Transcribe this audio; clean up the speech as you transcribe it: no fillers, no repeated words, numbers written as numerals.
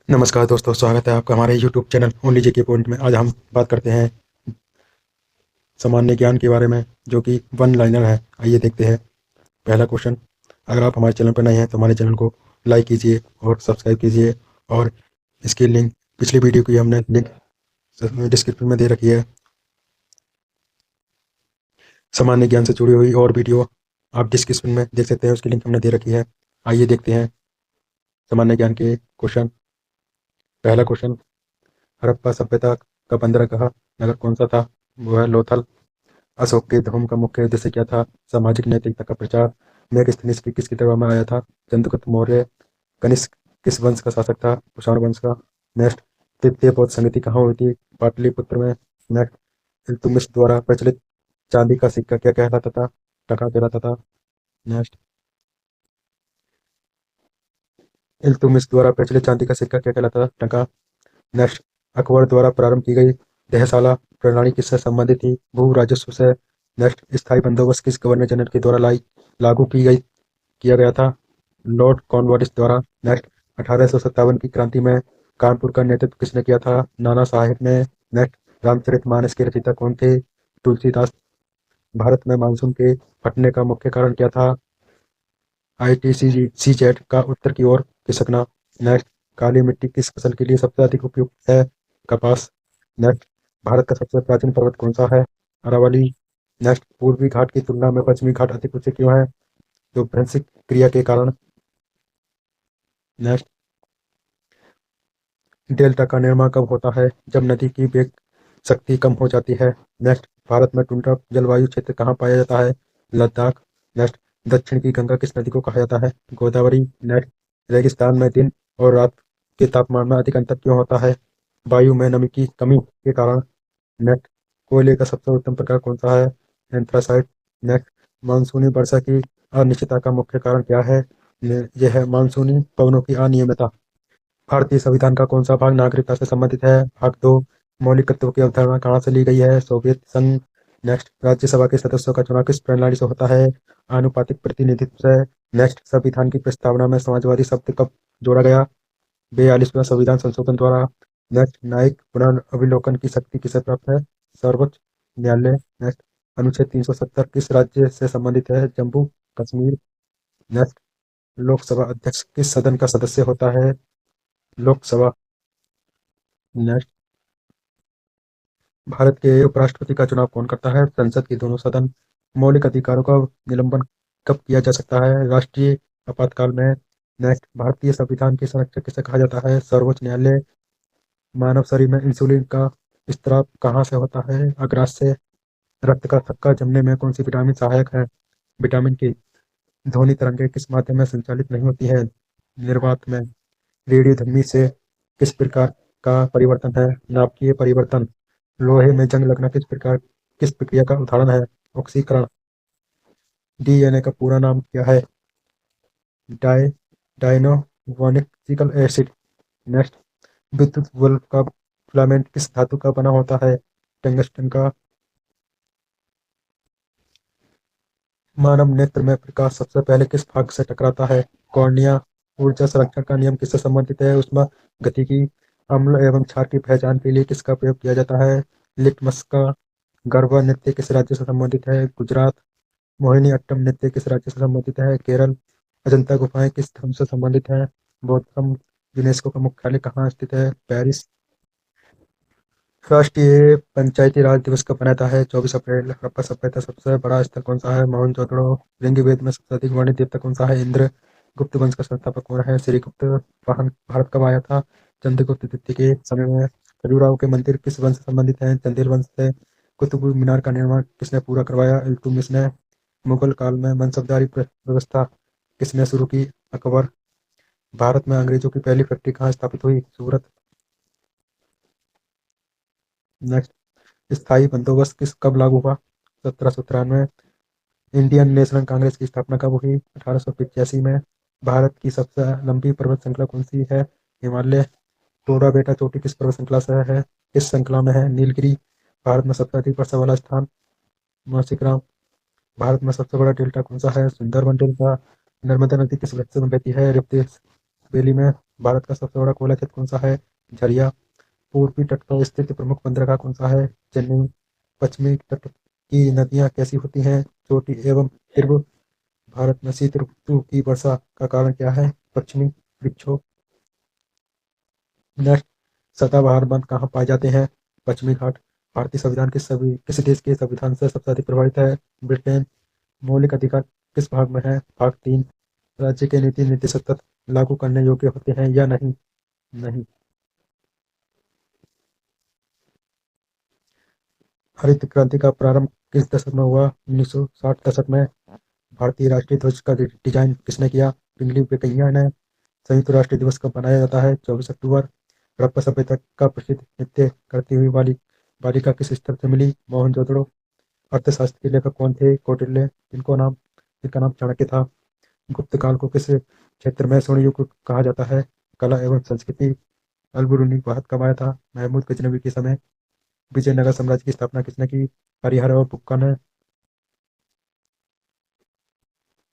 नमस्कार दोस्तों, स्वागत है आपका हमारे यूट्यूब चैनल ओनली जेके पॉइंट में। आज हम बात करते हैं सामान्य ज्ञान के बारे में, जो कि वन लाइनर है। आइए देखते हैं पहला क्वेश्चन। अगर आप हमारे चैनल पर नए हैं तो हमारे चैनल को लाइक कीजिए और सब्सक्राइब कीजिए। और इसकी लिंक, पिछली वीडियो की हमने लिंक डिस्क्रिप्शन में दे रखी है। सामान्य ज्ञान से जुड़ी हुई और वीडियो आप डिस्क्रिप्शन में देख सकते हैं, उसकी लिंक हमने दे रखी है। आइए देखते हैं सामान्य ज्ञान के क्वेश्चन। पहला क्वेश्चन, हड़प्पा सभ्यता का बंदरगाह नगर कौन सा था? वो है लोथल। अशोक के धर्म का मुख्य उद्देश्य क्या था? सामाजिक नैतिकता का प्रचार। मेगस्थनीज की किसकी दरबार में आया था? चंद्रगुप्त मौर्य। कनिष्क किस वंश का शासक था? कुषाण वंश का। नेक्स्ट, तृतीय बौद्ध संगति कहाँ हुई थी? पाटलिपुत्र में। नेक्स्ट, इल्तुतमिश द्वारा प्रचलित चांदी का सिक्का क्या कहलाता था? टका कहलाता था। नेक्स्ट, इल्तुतमिश द्वारा प्रचलित चांदी का सिक्का क्या कहलाता था? टका। नेक्स्ट, अकबर द्वारा प्रारंभ की गई दहसाला प्रणाली किससे संबंधित थी? भू राजस्व से। नेक्स्ट, स्थायी बंदोबस्त किस गवर्नर जनरल के द्वारा लागू किया गया था? लॉर्ड कॉर्नवालिस द्वारा। नेक्स्ट, 1857 की क्रांति में कानपुर का नेतृत्व किसने किया था? नाना साहेब ने। नेक्स्ट, रामचरितमानस के रचयिता कौन थे? तुलसीदास। भारत में मानसून के फटने का मुख्य कारण क्या था? ITC-जेट का उत्तर की ओर खिसकना। नेक्स्ट, काली मिट्टी किस फसल के लिए सबसे अधिक उपयुक्त है? कपास। नेक्स्ट, भारत का सबसे प्राचीन पर्वत कौन सा है? अरावली। नेक्स्ट, पूर्वी घाट की तुलना में पश्चिमी घाट अधिक ऊंचे क्यों है? तो भ्रंशिक क्रिया के कारण। नेक्स्ट, डेल्टा का निर्माण कब होता है? जब नदी की वेग शक्ति कम हो जाती है। नेक्स्ट, भारत में टुंड्रा जलवायु क्षेत्र कहाँ पाया जाता है? लद्दाख। नेक्स्ट, दक्षिण की गंगा किस नदी को कहा जाता है? गोदावरी। नेक्स्ट, रेगिस्तान में दिन और रात के तापमान में अधिक अंतर क्यों होता है? वायु में नमी की कमी के कारण। नेक्स्ट, कोयले का सबसे उत्तम प्रकार कौन सा है? एंथ्रासाइट। नेक्स्ट, मानसूनी वर्षा की अनिश्चितता का मुख्य कारण क्या है? यह है मानसूनी पवनों की अनियमितता। भारतीय संविधान का कौन सा भाग नागरिकता से संबंधित है? भाग दो। मौलिक तत्वों की अवधारणा कहाँ से ली गई है? सोवियत संघ। नेक्स्ट, राज्यसभा के सदस्यों का चुनाव किस प्रणाली से होता है? आनुपातिक प्रतिनिधित्व से। नेक्स्ट, संविधान की प्रस्तावना में समाजवादी शब्द कब जोड़ा गया? 42वें संविधान संशोधन द्वारा। नेक्स्ट, न्यायिक पुनर्विलोकन की शक्ति किसे प्राप्त है? सर्वोच्च न्यायालय। नेक्स्ट, अनुच्छेद 370 किस राज्य से संबंधित है? जम्मू कश्मीर। नेक्स्ट, लोकसभा अध्यक्ष किस सदन का सदस्य होता है? लोकसभा। नेक्स्ट, भारत के उपराष्ट्रपति का चुनाव कौन करता है? संसद के दोनों सदन। मौलिक अधिकारों का निलंबन कब किया जा सकता है? राष्ट्रीय आपातकाल में। नेक्स्ट, भारतीय संविधान की संरक्षक किसे कहा जाता है? सर्वोच्च न्यायालय। मानव शरीर में इंसुलिन का स्त्राव कहाँ से होता है? अग्राशय से। रक्त का थक्का जमने में कौन सी विटामिन सहायक है? विटामिन के। ध्वनि तरंगें किस माध्यम में संचालित नहीं होती है? निर्वात में। रेडियोधर्मी से किस प्रकार का परिवर्तन है? नाभिकीय परिवर्तन। लोहे में जंग लगना किस प्रक्रिया का उदाहरण है? ऑक्सीकरण। DNA का पूरा नाम क्या है? डाई डायनोबोनुक्लिक एसिड। नेक्स्ट, विद्युत बल्ब का फिलामेंट किस धातु का बना होता है? टंगस्टन का। मानव नेत्र में प्रकाश सबसे पहले किस भाग से टकराता है? कॉर्निया। ऊर्जा संरक्षण का नियम किससे संबंधित है? ऊष्मागतिकी। अम्ल एवं क्षार की पहचान के लिए किसका प्रयोग किया जाता है? लिटमस का। गरबा नृत्य किस राज्य से संबंधित है? गुजरात। मोहिनी अट्टम नृत्य किस राज्य से संबंधित है? केरल। अजंता गुफाएं किस धर्म से संबंधित है? बौद्ध धर्म। यूनेस्को का मुख्यालय कहाँ स्थित है? पेरिस। राष्ट्रीय पंचायती राज दिवस कब मनाता है? 24 अप्रैल। हड़प्पा सभ्यता सबसे बड़ा स्थल कौन सा है? मोहनजोदड़ो। ऋग्वेद में सबसे अधिक वर्णित देवता कौन सा है? इंद्र। गुप्त वंश का संस्थापक कौन है? श्रीगुप्त। वाहन भारत कब आया था? चंद्रगुप्त द्वितीय के समय में। खजुराहो के मंदिर किस वंश से संबंधित है? चंदेल वंश से। कुतुब मीनार का निर्माण किसने पूरा करवाया? इल्तुतमिश ने। मुगल काल में मनसबदारी व्यवस्था किसने शुरू की? अकबर। भारत में अंग्रेजों की पहली फैक्ट्री कहाँ स्थापित हुई? सूरत। नेक्स्ट, स्थायी बंदोबस्त कब लागू हुआ? 1793। इंडियन नेशनल कांग्रेस की स्थापना कब हुई? 1885 में। भारत की सबसे लंबी पर्वत श्रृंखला कौन सी है? हिमालय। टोडा बेटा चोटी किस पर्वत श्रृंखला से है? किस श्रृंखला में है? नीलगिरी। भारत में सबसे अधिक वर्षा वाला स्थान? मौसिकराम। भारत में सबसे बड़ा डेल्टा कौन सा है? सुंदरबन डेल्टा। नर्मदा नदी किस राज्य में बहती है? रिफ्ट वैली में। भारत का सबसे बड़ा कोयला क्षेत्र कौन सा है? झरिया। पूर्वी तट पर स्थित प्रमुख बंदरगाह कौन सा है? चेन्नई। पश्चिमी तट की नदियाँ कैसी होती हैं? छोटी एवं तीव्र। भारत में शीत ऋतु की वर्षा का कारण क्या है? पश्चिमी विक्षोभ। नेक्स्ट, सदाबहार वन कहाँ पाए जाते हैं? पश्चिमी घाट। भारतीय संविधान किस देश के संविधान से सबसे अधिक प्रभावित है? ब्रिटेन। मौलिक अधिकार किस भाग में है? भाग 3। राज्य के नीति निर्देश सतत लागू करने योग्य होते हैं या नहीं? नहीं। हरित क्रांति का प्रारंभ किस दशक में हुआ? 1960 दशक में। भारतीय राष्ट्रीय ध्वज का डिजाइन किसने किया? पिंगली वेंकैया ने। संयुक्त राष्ट्र दिवस कब मनाया जाता है? 24 अक्टूबर। हड़प्पा सभ्यता का प्रसिद्ध नृत्य करती हुई बालिका किस स्थल से मिली? मोहनजोदड़ो। अर्थशास्त्र के लेखक कौन थे? कौटिल्य। जिनका नाम चाणक्य था। गुप्त काल को किस क्षेत्र में स्वर्ण युग कहा जाता है? कला एवं संस्कृति। अल-बिरूनी भारत कब आया था? महमूद गजनवी के समय। विजयनगर साम्राज्य की स्थापना किसने की? हरिहर और बुक्का ने।